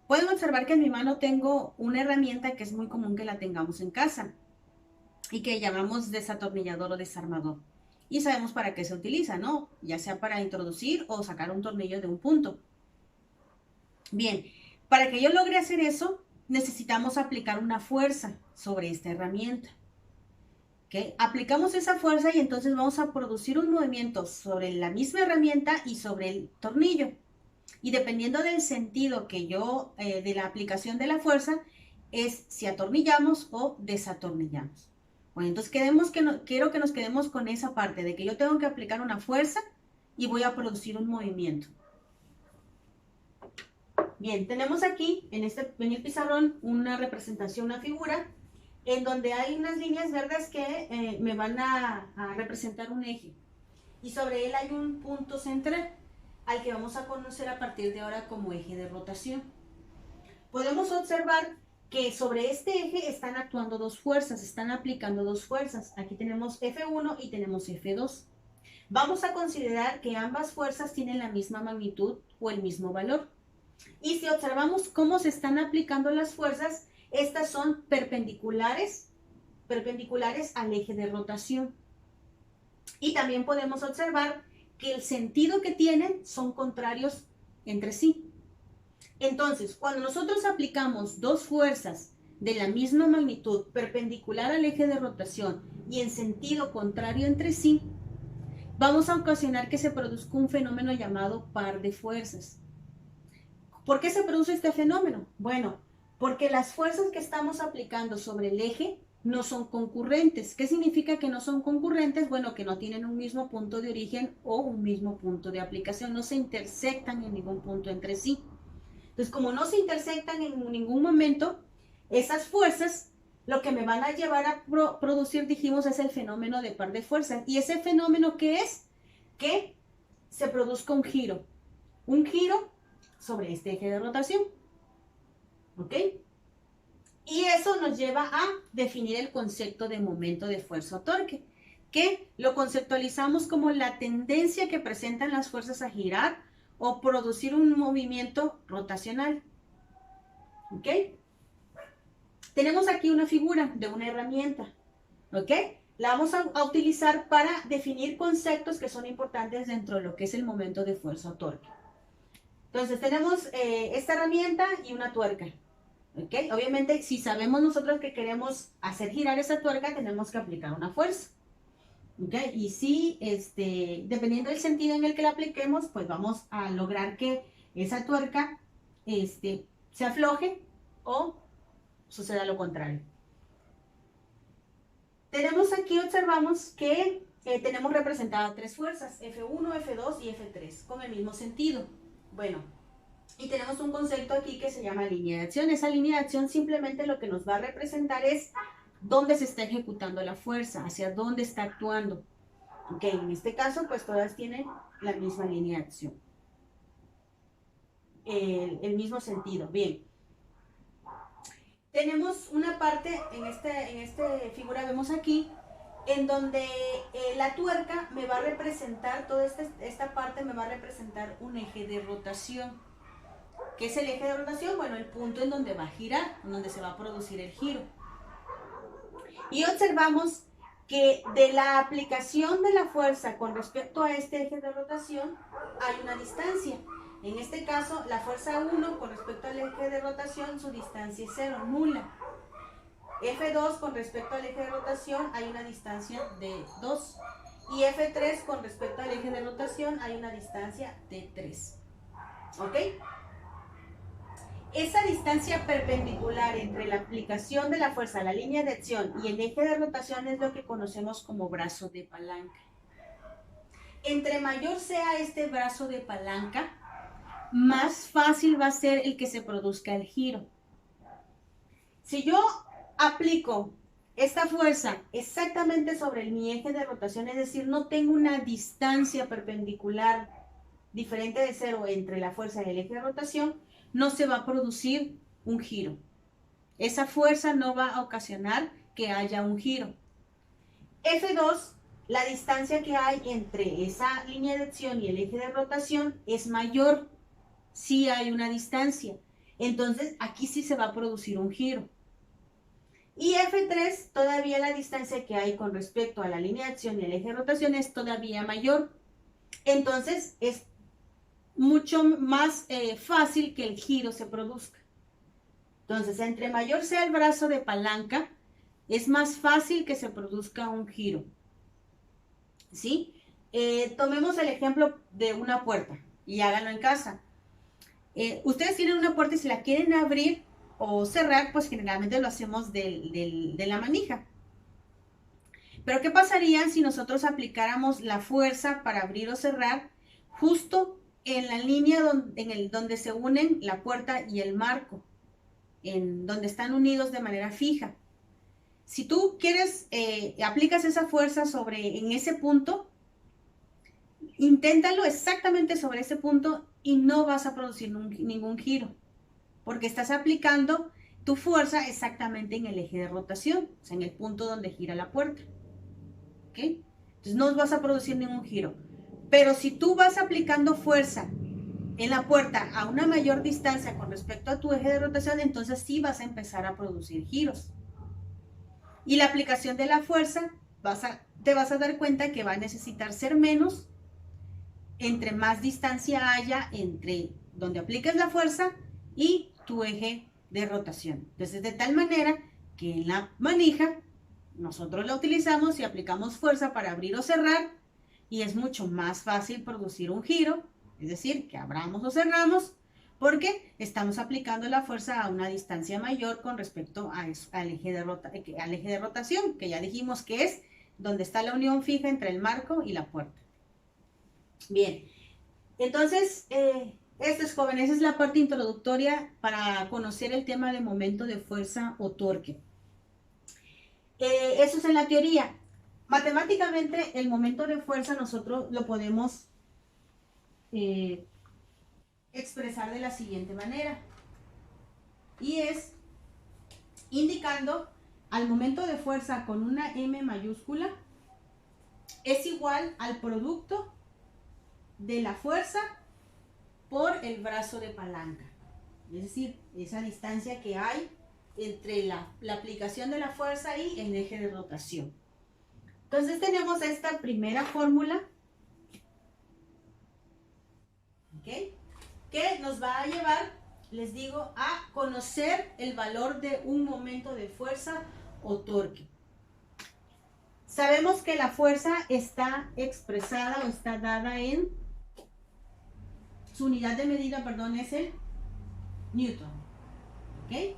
Pueden observar que en mi mano tengo una herramienta que es muy común que la tengamos en casa y que llamamos desatornillador o desarmador. Y sabemos para qué se utiliza, ¿no? Ya sea para introducir o sacar un tornillo de un punto. Bien, para que yo logre hacer eso, necesitamos aplicar una fuerza sobre esta herramienta. ¿Okay? Aplicamos esa fuerza y entonces vamos a producir un movimiento sobre la misma herramienta y sobre el tornillo. Y dependiendo del sentido que yo, de la aplicación de la fuerza, es si atornillamos o desatornillamos. Bueno, entonces quiero que nos quedemos con esa parte de que yo tengo que aplicar una fuerza y voy a producir un movimiento. Bien, tenemos aquí en el pizarrón una representación, una figura, en donde hay unas líneas verdes que me van a representar un eje. Y sobre él hay un punto central, al que vamos a conocer a partir de ahora como eje de rotación. Podemos observar que sobre este eje están actuando dos fuerzas, están aplicando dos fuerzas. Aquí tenemos F1 y tenemos F2. Vamos a considerar que ambas fuerzas tienen la misma magnitud o el mismo valor. Y si observamos cómo se están aplicando las fuerzas, estas son perpendiculares al eje de rotación. Y también podemos observar que el sentido que tienen son contrarios entre sí. Entonces, cuando nosotros aplicamos dos fuerzas de la misma magnitud, perpendicular al eje de rotación y en sentido contrario entre sí, vamos a ocasionar que se produzca un fenómeno llamado par de fuerzas. ¿Por qué se produce este fenómeno? Bueno, porque las fuerzas que estamos aplicando sobre el eje no son concurrentes. ¿Qué significa que no son concurrentes? Bueno, que no tienen un mismo punto de origen o un mismo punto de aplicación, no se intersectan en ningún punto entre sí. Entonces, como no se intersectan en ningún momento, esas fuerzas lo que me van a llevar a producir, dijimos, es el fenómeno de par de fuerzas. ¿Y ese fenómeno qué es? Que se produzca un giro. Un giro sobre este eje de rotación. ¿Ok? Y eso nos lleva a definir el concepto de momento de fuerza o torque, que lo conceptualizamos como la tendencia que presentan las fuerzas a girar o producir un movimiento rotacional. ¿Ok? Tenemos aquí una figura de una herramienta. ¿Ok? La vamos a utilizar para definir conceptos que son importantes dentro de lo que es el momento de fuerza o torque. Entonces tenemos esta herramienta y una tuerca. ¿Okay? Obviamente, si sabemos nosotros que queremos hacer girar esa tuerca, tenemos que aplicar una fuerza. ¿Okay? Y si, dependiendo del sentido en el que la apliquemos, pues vamos a lograr que esa tuerca se afloje o suceda lo contrario. Tenemos aquí, observamos que tenemos representadas tres fuerzas, F1, F2 y F3, con el mismo sentido. Bueno, y tenemos un concepto aquí que se llama línea de acción. Esa línea de acción simplemente lo que nos va a representar es dónde se está ejecutando la fuerza, hacia dónde está actuando. Ok, en este caso, pues todas tienen la misma línea de acción. El mismo sentido. Bien. Tenemos una parte, en esta figura vemos aquí, en donde la tuerca me va a representar, toda esta parte me va a representar un eje de rotación. ¿Qué es el eje de rotación? Bueno, el punto en donde va a girar, en donde se va a producir el giro. Y observamos que de la aplicación de la fuerza con respecto a este eje de rotación hay una distancia. En este caso, la fuerza 1 con respecto al eje de rotación, su distancia es 0, nula. F2 con respecto al eje de rotación hay una distancia de 2. Y F3 con respecto al eje de rotación hay una distancia de 3. ¿Ok? Esa distancia perpendicular entre la aplicación de la fuerza a la línea de acción y el eje de rotación es lo que conocemos como brazo de palanca. Entre mayor sea este brazo de palanca, más fácil va a ser el que se produzca el giro. Si yo aplico esta fuerza exactamente sobre mi eje de rotación, es decir, no tengo una distancia perpendicular diferente de 0 entre la fuerza y el eje de rotación, no se va a producir un giro. Esa fuerza no va a ocasionar que haya un giro. F2, la distancia que hay entre esa línea de acción y el eje de rotación es mayor. Sí hay una distancia. Entonces, aquí sí se va a producir un giro. Y F3, todavía la distancia que hay con respecto a la línea de acción y el eje de rotación es todavía mayor. Entonces, es mucho más fácil que el giro se produzca. Entonces, entre mayor sea el brazo de palanca, es más fácil que se produzca un giro. ¿Sí? Tomemos el ejemplo de una puerta y háganlo en casa. Ustedes tienen una puerta y si la quieren abrir o cerrar, pues generalmente lo hacemos de la manija. Pero ¿qué pasaría si nosotros aplicáramos la fuerza para abrir o cerrar justo en la línea donde se unen la puerta y el marco, en donde están unidos de manera fija? Si tú quieres, aplicas esa fuerza en ese punto, inténtalo exactamente sobre ese punto y no vas a producir ningún giro, porque estás aplicando tu fuerza exactamente en el eje de rotación, o sea, en el punto donde gira la puerta. ¿Ok? Entonces no vas a producir ningún giro. Pero si tú vas aplicando fuerza en la puerta a una mayor distancia con respecto a tu eje de rotación, entonces sí vas a empezar a producir giros. Y la aplicación de la fuerza, te vas a dar cuenta que va a necesitar ser menos entre más distancia haya entre donde apliques la fuerza y tu eje de rotación. Entonces, de tal manera que en la manija nosotros la utilizamos y aplicamos fuerza para abrir o cerrar y es mucho más fácil producir un giro, es decir, que abramos o cerramos, porque estamos aplicando la fuerza a una distancia mayor con respecto al eje de rotación, que ya dijimos que es donde está la unión fija entre el marco y la puerta. Bien, entonces, estos jóvenes, esa es la parte introductoria para conocer el tema de momento de fuerza o torque. Eso es en la teoría. Matemáticamente, el momento de fuerza nosotros lo podemos expresar de la siguiente manera. Y es indicando al momento de fuerza con una M mayúscula es igual al producto de la fuerza por el brazo de palanca. Es decir, esa distancia que hay entre la aplicación de la fuerza y el eje de rotación. Entonces tenemos esta primera fórmula, ¿okay?, que nos va a llevar, les digo, a conocer el valor de un momento de fuerza o torque. Sabemos que la fuerza está expresada o está dada en su unidad de medida, perdón, es el Newton, ¿ok?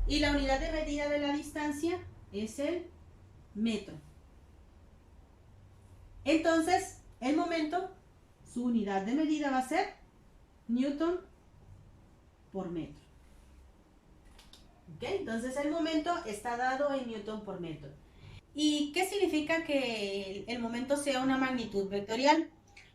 Y la unidad de medida de la distancia es el metro. Entonces, el momento, su unidad de medida va a ser Newton por metro. ¿Ok? Entonces, el momento está dado en Newton por metro. ¿Y qué significa que el momento sea una magnitud vectorial?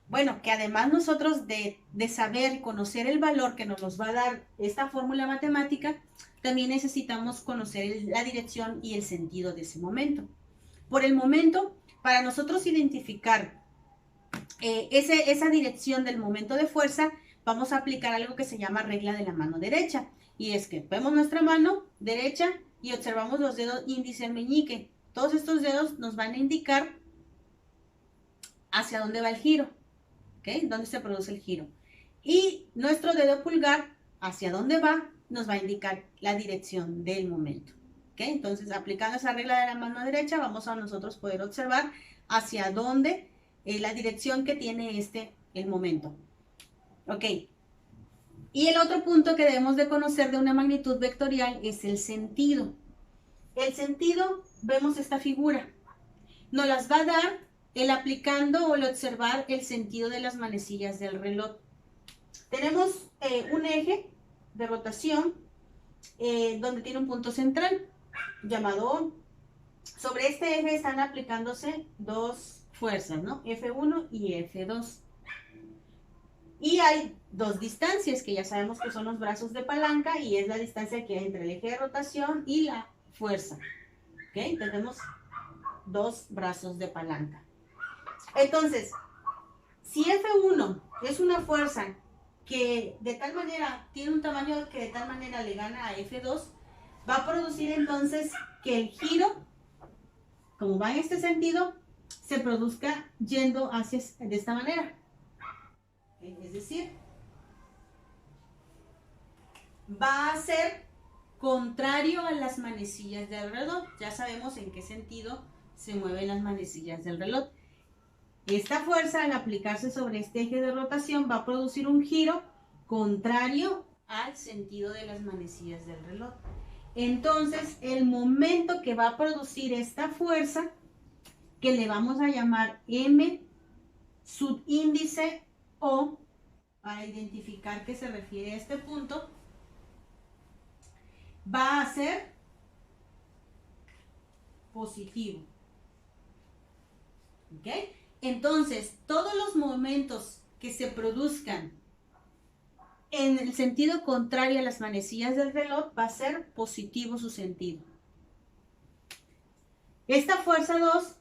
Bueno, que además nosotros de saber, conocer el valor que nos va a dar esta fórmula matemática, también necesitamos conocer la dirección y el sentido de ese momento. Por el momento, para nosotros identificar esa dirección del momento de fuerza, vamos a aplicar algo que se llama regla de la mano derecha. Y es que vemos nuestra mano derecha y observamos los dedos índice y meñique. Todos estos dedos nos van a indicar hacia dónde va el giro. ¿Okay? ¿Dónde se produce el giro? Y nuestro dedo pulgar, hacia dónde va, nos va a indicar la dirección del momento. ¿Okay? Entonces, aplicando esa regla de la mano derecha, vamos a nosotros poder observar hacia dónde la dirección que tiene el momento. ¿Ok? Y el otro punto que debemos de conocer de una magnitud vectorial es el sentido. El sentido, vemos esta figura, nos las va a dar el aplicando o el observar el sentido de las manecillas del reloj. Tenemos un eje de rotación donde tiene un punto central llamado O. Sobre este eje están aplicándose dos fuerzas, ¿no? F1 y F2. Y hay dos distancias que ya sabemos que son los brazos de palanca y es la distancia que hay entre el eje de rotación y la fuerza. ¿Ok? Tenemos dos brazos de palanca. Entonces, si F1 es una fuerza que de tal manera, tiene un tamaño que de tal manera le gana a F2, va a producir entonces que el giro, como va en este sentido, se produzca yendo hacia de esta manera. Es decir, va a ser contrario a las manecillas del reloj. Ya sabemos en qué sentido se mueven las manecillas del reloj. Esta fuerza, al aplicarse sobre este eje de rotación, va a producir un giro contrario al sentido de las manecillas del reloj. Entonces, el momento que va a producir esta fuerza, que le vamos a llamar M subíndice O, para identificar que se refiere a este punto, va a ser positivo. ¿Ok? Entonces, todos los momentos que se produzcan en el sentido contrario a las manecillas del reloj, va a ser positivo su sentido. Esta fuerza 2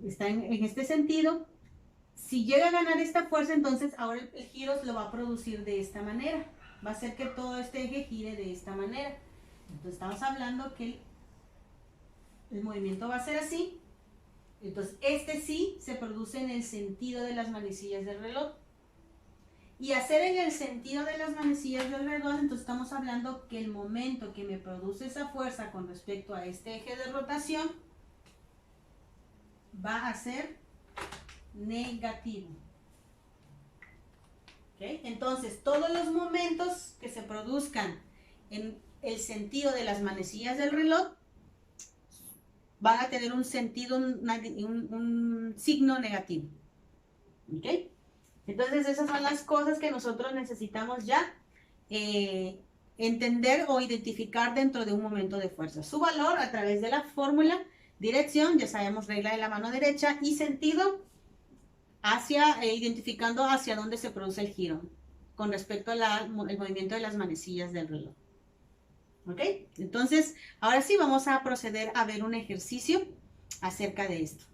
está en este sentido. Si llega a ganar esta fuerza, entonces ahora el giro lo va a producir de esta manera. Va a hacer que todo este eje gire de esta manera. Entonces estamos hablando que el movimiento va a ser así. Entonces este sí se produce en el sentido de las manecillas del reloj. Y hacer en el sentido de las manecillas del reloj, entonces estamos hablando que el momento que me produce esa fuerza con respecto a este eje de rotación va a ser negativo. ¿Okay? Entonces, todos los momentos que se produzcan en el sentido de las manecillas del reloj van a tener un sentido, un signo negativo. ¿Ok? Entonces, esas son las cosas que nosotros necesitamos ya entender o identificar dentro de un momento de fuerza. Su valor a través de la fórmula, dirección, ya sabemos, regla de la mano derecha, y sentido, identificando hacia dónde se produce el giro con respecto al movimiento de las manecillas del reloj. ¿Ok? Entonces, ahora sí vamos a proceder a ver un ejercicio acerca de esto.